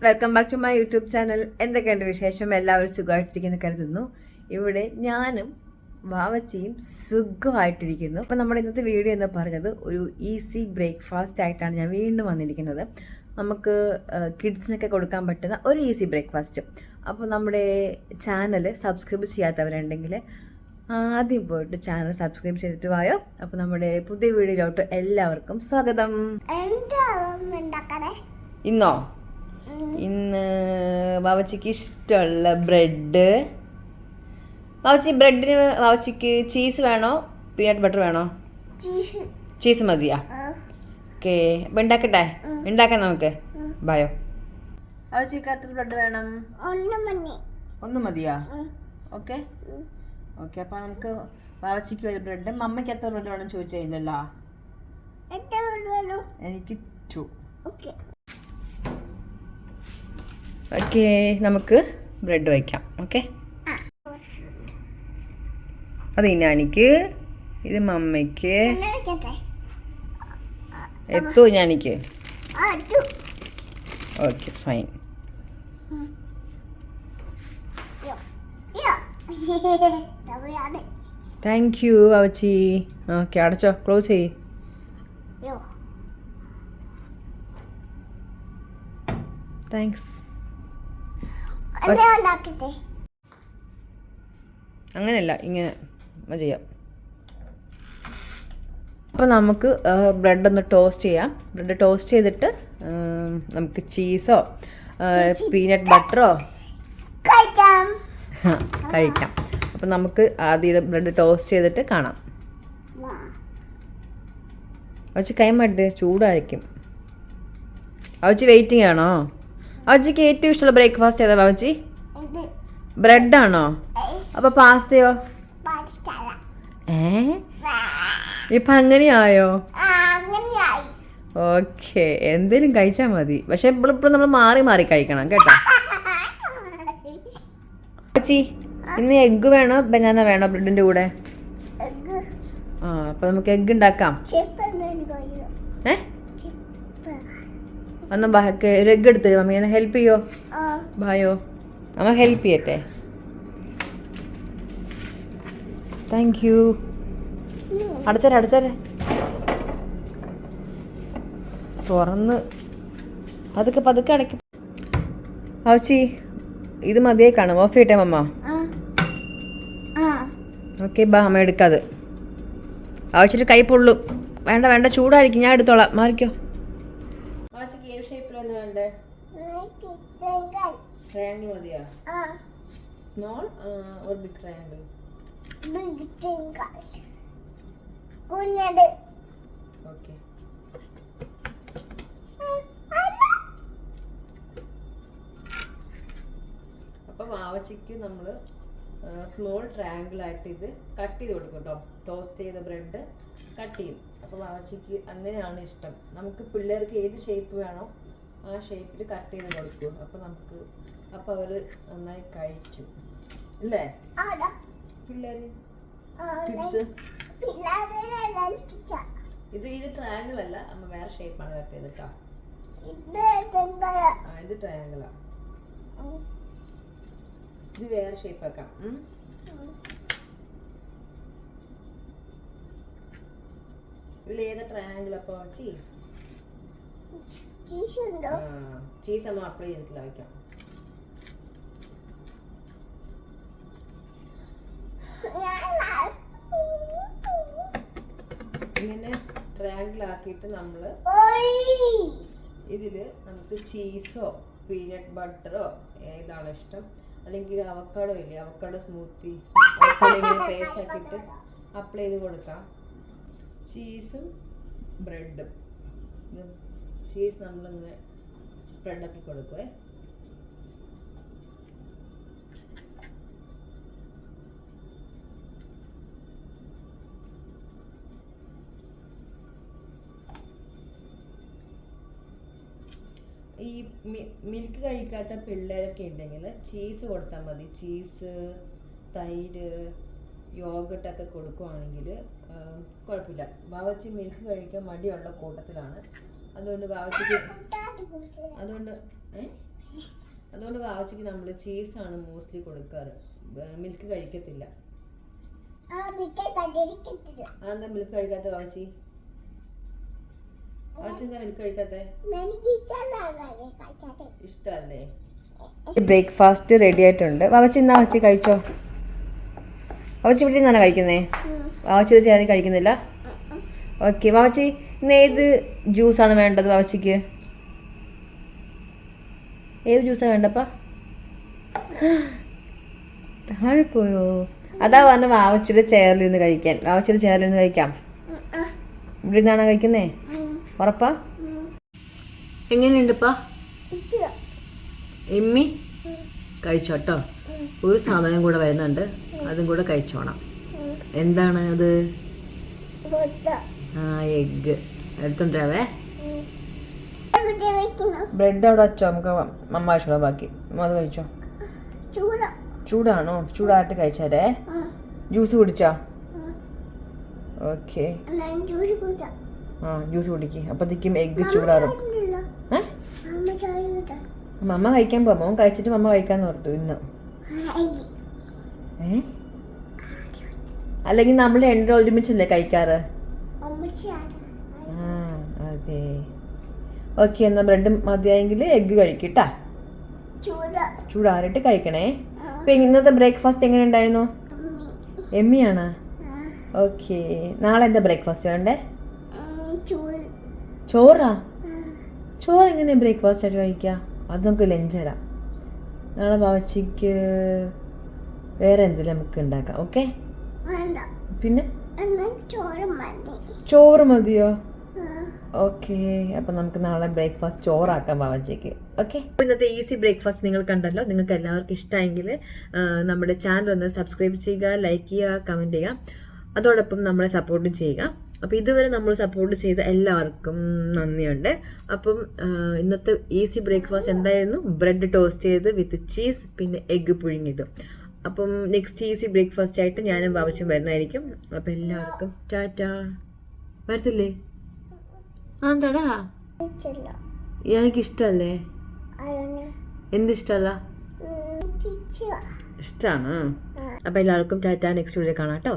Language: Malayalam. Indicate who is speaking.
Speaker 1: Welcome back to my YouTube channel. എന്തൊക്കെയുണ്ട് വിശേഷം? എല്ലാവരും സുഖമായിട്ടിരിക്കുന്നു കരുതുന്നു. ഇവിടെ ഞാനും വാവച്ചിയും സുഖമായിട്ടിരിക്കുന്നു. അപ്പോൾ നമ്മുടെ ഇന്നത്തെ വീഡിയോ എന്ന് പറഞ്ഞത് ഒരു ഈസി ബ്രേക്ക്ഫാസ്റ്റ് ആയിട്ടാണ് ഞാൻ വീണ്ടും വന്നിരിക്കുന്നത്. നമുക്ക് കിഡ്സിനൊക്കെ കൊടുക്കാൻ പറ്റുന്ന ഒരു ഈസി ബ്രേക്ക്ഫാസ്റ്റ്. അപ്പോൾ നമ്മുടെ ചാനൽ സബ്സ്ക്രൈബ് ചെയ്യാത്തവരുണ്ടെങ്കിൽ ആദ്യം പോയിട്ട് ചാനൽ സബ്സ്ക്രൈബ് ചെയ്തിട്ട് വായോ. അപ്പോൾ നമ്മുടെ പുതിയ വീഡിയോയിലോട്ട് എല്ലാവർക്കും സ്വാഗതം. ഇന്നോ ഇന്ന് വാവച്ചിക്ക് ഇഷ്ടമുള്ള ബ്രെഡ്. ബ്രെഡിന് വാവച്ചിക്ക് ചീസ് വേണോ പീനട്ട് ബട്ടർ വേണോ? ചീസ് മതിയാ? ഓക്കെ, അപ്പം ഉണ്ടാക്കട്ടെ. ഉണ്ടാക്കാം നമുക്ക്. ബായോ. വാവച്ചിക്ക് എത്ര ബ്രെഡ് വേണം? ഒന്ന് മതിയാ? Okay okay. അപ്പം നമുക്ക് വാവച്ചിക്ക് ഒരു ബ്രെഡ്. മമ്മയ്ക്ക് എത്ര ബ്രെഡ് വേണം ചോദിച്ചില്ലല്ലോ. എനിക്ക് 2. ഓക്കെ, നമുക്ക് ബ്രെഡ് വയ്ക്കാം. ഓക്കെ, അത് ഞാനിക്ക്, ഇത് മമ്മയ്ക്ക്. എത്തോ ഞാനിക്ക്? Okay, fine. താങ്ക് യു വാവച്ചി. ഓക്കെ, അടച്ചോ, ക്ലോസ് ചെയ്യ്. താങ്ക്സ്. അങ്ങനെയല്ല, ഇങ്ങനെ ചെയ്യാം. അപ്പോൾ നമുക്ക് ബ്രെഡ് ഒന്ന് ടോസ്റ്റ് ചെയ്യാം. ബ്രെഡ് ടോസ്റ്റ് ചെയ്തിട്ട് നമുക്ക് ചീസോ പീനട്ട് ബട്ടറോ കഴിക്കാം. അപ്പോൾ നമുക്ക് ആദ്യം ബ്രെഡ് ടോസ്റ്റ് ചെയ്തിട്ട് കാണാം. അവച്ച് കൈമട്ട് ചൂടായിരിക്കും. അവച്ച് വെയിറ്റിംഗ് ആണോ? അവച്ചിക്ക് ഏറ്റവും ഇഷ്ടമുള്ള ബ്രേക്ക്ഫാസ്റ്റ് ഏതാ വാവച്ചി? ബ്രെഡാണോ? അപ്പൊ പാസ്തയോ? ഇപ്പൊ അങ്ങനെയായോ? ഓക്കെ, എന്തേലും കഴിച്ചാ മതി. പക്ഷെ ഇപ്പോഴും നമ്മൾ മാറി മാറി കഴിക്കണം കേട്ടോ. വാവച്ചി, ഇന്ന് എഗ്ഗ് വേണോ ബനാന വേണോ ബ്രെഡിന്റെ കൂടെ? അപ്പൊ നമുക്ക് എഗ്ഗ് ഉണ്ടാക്കാം. ഒന്ന് ഒരു എഗ്ഗ് എടുത്ത് മമ്മി എന്നെ ഹെൽപ്പ് ചെയ്യോ? ബായോ, അമ്മ ഹെൽപ്പ് ചെയ്യട്ടെ. Thank you. അടച്ചേരെ തുറന്ന് പതുക്കെ അടയ്ക്കും. ആച്ചി, ഇത് മതിയെ കാണും. ഓഫ് ചെയ്യട്ടെ മമ്മ? ഓക്കെ, ബാ അമ്മ എടുക്കാതെ. ആവശ്യമായിട്ട് കൈ പൊള്ളും. വേണ്ട ചൂടായിരിക്കും, ഞാൻ എടുത്തോളാം. മാറിക്കോ. ഏത് ഷേപ്പിലാണ് വേണ്ടേ? ട്രയാങ്കിൾ മതിയാ? Small or big triangle? Okay. അപ്പൊ വാവച്ചിക്ക് നമ്മള് സ്മോൾ ട്രയാങ്കിൾ ആയിട്ട് ഇത് കട്ട് ചെയ്ത് കൊടുക്കും കേട്ടോ. ടോസ്റ്റ് ചെയ്ത ബ്രെഡ് കട്ട് ചെയ്യും. അപ്പോൾ വാവച്ചിക്ക് അങ്ങനെയാണ് ഇഷ്ടം. നമുക്ക് പിള്ളേർക്ക് ഏത് ഷേപ്പ് വേണോ ആ ഷേപ്പിൽ കട്ട് ചെയ്ത് കൊടുക്കും. അപ്പോൾ അവർ നന്നായി കഴിക്കും അല്ലേ പിള്ളേര്, കിഡ്സ്? ഇത് ട്രയാങ്കിൾ അല്ല അമ്മ, വേറെ ഷേപ്പാണ് കട്ട് ചെയ്തിട്ടോ. ഇത് ട്രയാങ്കിളാ, ഇത് വേറെ ഷേപ്പ് ആക്കാം. ഇതിലേതാ ട്രയാങ്കിൾ? അപ്പൊ ചീസ് അമ്മ അപ്ലൈ ചെയ്തിട്ടില്ല, വയ്ക്കാം. ഇങ്ങനെ ട്രയാങ്കിൾ ആക്കിയിട്ട് നമ്മള് ഇതില് നമുക്ക് ചീസോ പീനട്ട് ബട്ടറോ ഏതാണ് ഇഷ്ടം, അല്ലെങ്കിൽ അവക്കാഡോ ഇല്ലേ, അവക്കാഡോ സ്മൂത്തി പേസ്റ്റ് ആക്കിയിട്ട് അപ്ലൈ ചെയ്ത് കൊടുക്കാം. ചീസും ബ്രെഡും, ചീസ് നമ്മളിങ്ങനെ സ്പ്രെഡാക്കി കൊടുക്കുവേ. ഈ മിൽക്ക് കഴിക്കാത്ത പിള്ളേരൊക്കെ ഉണ്ടെങ്കിൽ ചീസ് കൊടുത്താൽ മതി. ചീസ്, തൈര്, യോഗട്ടൊക്കെ കൊടുക്കുവാണെങ്കിൽ കുഴപ്പമില്ല. വാവച്ചി മിൽക്ക് കഴിക്കാൻ മടിയുള്ള കൂട്ടത്തിലാണ്. അതുകൊണ്ട് വാവച്ചിക്ക് അതുകൊണ്ട് അതുകൊണ്ട് വാവച്ചിക്ക് നമ്മൾ ചീസാണ് മോസ്റ്റ്ലി കൊടുക്കാറ്. മിൽക്ക് കഴിക്കത്തില്ല. അതെന്താ മിൽക്ക് കഴിക്കാത്ത വാവച്ചി? വാവച്ചി എന്താ മിൽക്ക് കഴിക്കാത്ത? ഇഷ്ടല്ലേ? ബ്രേക്ക്ഫാസ്റ്റ് റെഡി ആയിട്ടുണ്ട്. വാവച്ചി എന്നാ വാവച്ചി കഴിച്ചോ. വാവച്ചി ഇവിടെ നിന്നാണ് കഴിക്കുന്നേ. വാവച്ചി ചേർന്ന് കഴിക്കുന്നില്ല. ഓക്കെ വാവച്ചി ഇന്ന് ഏത് ജ്യൂസാണ് വേണ്ടത്? വാവച്ചിക്ക് ഏത് ജ്യൂസാണ് വേണ്ടപ്പാ? താഴെ പോയോ? അതാ പറഞ്ഞ വാവച്ചിയുടെ ചെയറിലിരുന്ന് കഴിക്കാൻ. വാവച്ചിയുടെ ചെയറിലിരുന്ന് കഴിക്കാം. ഇവിടെ നിന്നാണോ കഴിക്കുന്നേ? ഉറപ്പാ? എങ്ങനെയുണ്ടപ്പാ? എമ്മി കഴിച്ചോട്ടോ. ഒരു സാധനം കൂടെ വരുന്നുണ്ട്, അതും കൂടെ കഴിച്ചോണം. എന്താണ് അത്? ആ എഗ്ഗ് എടുത്തോണ്ടാവേ. ബ്രെഡ് അവിടെ വെച്ചോ, നമുക്ക് മമ്മ കഴിച്ചോളാം. ബാക്കി അത് കഴിച്ചോ. ചൂടാണോ? ചൂടായിട്ട് കഴിച്ചാലേ. ജ്യൂസ് കുടിച്ചോ? ഓക്കെ ആ ജ്യൂസ് കുടിക്ക്. അപ്പത്തേക്കും എഗ്ഗ് ചൂടാറും. മമ്മ കഴിക്കാൻ പോവാം. മമ്മ കഴിച്ചിട്ട് മമ്മ കഴിക്കാന്ന് ഓർത്തു ഇന്ന്. അല്ലെങ്കിൽ നമ്മൾ രണ്ടും ഒരുമിച്ചല്ലേ കഴിക്കാറ്? ആ അതെ. ഓക്കെ എന്നാ ബ്രെഡ് മതിയായെങ്കിൽ എഗ്ഗ് കഴിക്കട്ടാ. ചൂടാറിട്ട് കഴിക്കണേ. അപ്പൊ ഇന്നത്തെ ബ്രേക്ക്ഫാസ്റ്റ് എങ്ങനെ ഉണ്ടായിരുന്നു? എമ്മിയാണ്. ഓക്കെ നാളെ എന്താ ബ്രേക്ക്ഫാസ്റ്റ് വേണ്ടേ? ചോറാ? ചോറ് എങ്ങനെ ബ്രേക്ക്ഫാസ്റ്റ് ആയിട്ട് കഴിക്കുക? അത് നമുക്ക് ലഞ്ച് തരാം. നാളെ വാവച്ചിക്ക് വേറെ എന്തെങ്കിലും നമുക്ക് ഉണ്ടാക്കാം. ഓക്കെ പിന്നെ ചോറ് മതിയോ? ഓക്കെ അപ്പം നമുക്ക് നാളെ ബ്രേക്ക്ഫാസ്റ്റ് ചോറാക്കാം വാവച്ചയ്ക്ക്. ഓക്കെ ഇന്നത്തെ ഈസി ബ്രേക്ക്ഫാസ്റ്റ് നിങ്ങൾ കണ്ടല്ലോ. നിങ്ങൾക്ക് എല്ലാവർക്കും ഇഷ്ടമായെങ്കിൽ നമ്മുടെ ചാനൽ ഒന്ന് സബ്സ്ക്രൈബ് ചെയ്യുക, ലൈക്ക് ചെയ്യുക, കമൻറ്റ് ചെയ്യുക. അതോടൊപ്പം നമ്മളെ സപ്പോർട്ടും ചെയ്യുക. അപ്പോൾ ഇതുവരെ നമ്മൾ സപ്പോർട്ട് ചെയ്ത എല്ലാവർക്കും നന്ദിയുണ്ട്. അപ്പം ഇന്നത്തെ ഈസി ബ്രേക്ക്ഫാസ്റ്റ് എന്തായിരുന്നു? ബ്രെഡ് ടോസ്റ്റ് ചെയ്ത് വിത്ത് ചീസ് പിന്നെ എഗ്ഗ് പുഴുങ്ങിയതും. അപ്പം നെക്സ്റ്റ് ഈസി ബ്രേക്ക്ഫാസ്റ്റ് ആയിട്ട് ഞാനും വാവച്ചും വരുന്നതായിരിക്കും. അപ്പം എല്ലാവർക്കും ടാറ്റാ. വരത്തില്ലേ? എന്താടാ എനിക്കിഷ്ടല്ലേ? എന്തിഷ്ടല്ല? ഇഷ്ടമാണ്. അപ്പം എല്ലാവർക്കും ടാറ്റാ. നെക്സ്റ്റ് വീഡിയോ കാണാം കേട്ടോ.